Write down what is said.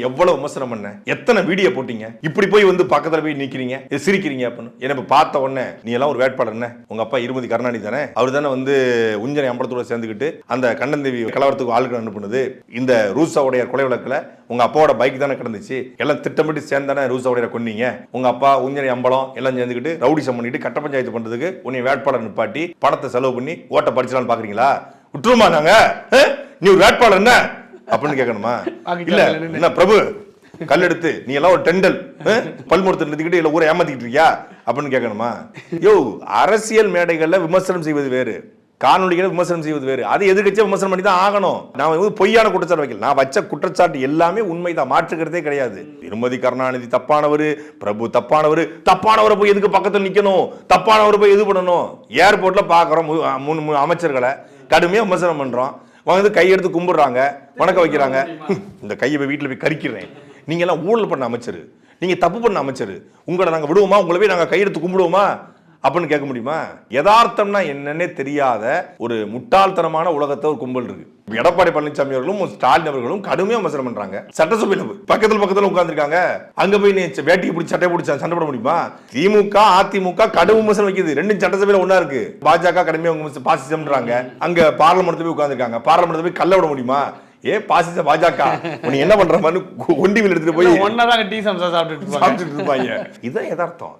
எவ்வளவு விமர்சனம் பண்ண, எத்தனை வீடியோ போட்டீங்க, இப்படி போய் வந்து பக்கத்துல போய் நிக்கிறீங்க, சிரிக்கிறீங்க அப்படின்னு. என்ன பார்த்த உடனே நீ எல்லாம் ஒரு வேட்பாளர் என்ன, உங்க அப்பா இருமதி கருணாநிதி தானே, அவர் தானே வந்து உஞ்சனை அம்பலத்தோட சேர்ந்துக்கிட்டு அந்த கண்ணந்தேவி கலவரத்துக்கு ஆளுக்கு அனுப்புனது, இந்த ரூசா உடையார் கொலை வழக்குல உங்க அப்பாவோட பைக் தானே கிடந்துச்சு, எல்லாம் திட்டமிட்டு சேர்ந்தானே ரூசா உடையாரை கொன்னீங்க, உங்க அப்பா உஞ்சனை அம்பலம் எல்லாம் சேர்ந்துக்கிட்டு ரவுடிசம் பண்ணிட்டு கட்ட பஞ்சாயத்து பண்றதுக்கு உன்னை வேட்பாளர் நிப்பாட்டி பணத்தை செலவு பண்ணி ஓட்ட படிச்சலான்னு பாக்குறீங்களா? விட்டுருமா நாங்க, நீ ஒரு வேட்பாளர் என்ன அப்படின்னு கேட்கணுமா? இல்ல என்ன பிரபு கல்லெடுத்து நீ எல்லாம் ஒரு டெண்டல் பல்முடத்தை நிறுத்திக்கிட்டு இல்ல ஊரை ஏமாத்திக்கிட்டு இருக்கியா அப்படின்னு கேட்கணுமா? யோ, அரசியல் மேடைகள்ல விமர்சனம் செய்வது வேறு, காணொலிகளை விமர்சனம் செய்வது வேறு. அதை எதிர்க்கட்சியா விமர்சனம் பண்ணி தான் ஆகணும். நான் வந்து பொய்யான குற்றச்சாட்டு வைக்கல, நான் வச்ச குற்றச்சாட்டு எல்லாமே உண்மைதான், மாற்றுக்கிறதே கிடையாது. திருமதி கருணாநிதி தப்பானவர், பிரபு தப்பானவர், தப்பானவரை போய் எதுக்கு பக்கத்தில் நிக்கணும், தப்பானவரை போய் எது பண்ணணும்? ஏர்போர்ட்ல பாக்குறோம் மூணு அமைச்சர்களை கடுமையா விமர்சனம் பண்றோம், வந்து கையெடுத்து கும்பிடுறாங்க, வணக்கம் வைக்கிறாங்க. இந்த கையை வீட்டில் போய் கறிக்கிறேன், நீங்க எல்லாம் ஊழல் பண்ண அமைச்சர், நீங்க தப்பு பண்ண அமைச்சர், உங்களை நாங்க விடுவோமா, உங்களை போய் நாங்க கையெடுத்து கும்பிடுவோமா அப்படின்னு கேட்க முடியுமா? யதார்த்தம்னா என்னன்னே தெரியாத ஒரு முட்டாள்தனமான உலகத்தை ஒரு கும்பல் இருக்கு. எடப்பாடி பழனிசாமி அவர்களும் ஸ்டாலின் அவர்களும் கடுமையா விமர்சனம் பண்றாங்க. சட்டசபையில பக்கத்துல உட்கார்ந்துருக்காங்க, அங்க போய் நீ வேட்டியை பிடிச்சி சட்டை பிடிச்சா சண்டை போட முடியுமா? திமுக அதிமுக கடும் விமர்சனம் வைக்குது, ரெண்டும் சட்டசபையில ஒண்ணா இருக்கு. பாஜக கடுமையா பாசிசம்ன்றாங்க, அங்க பார்லமெண்ட்ல போய் உட்கார்ந்துருக்காங்க, பார்லமெண்ட்ல போய் கல்ல விட முடியுமா? பாசிச பாஜக நீ என்ன பண்ற மாதிரி ஒண்டிவில் எடுத்துட்டு போய் ஒன்னதான் டீ சம்சா சாப்பிட்டுட்டு இருப்பாங்க. இதான் யதார்த்தம்.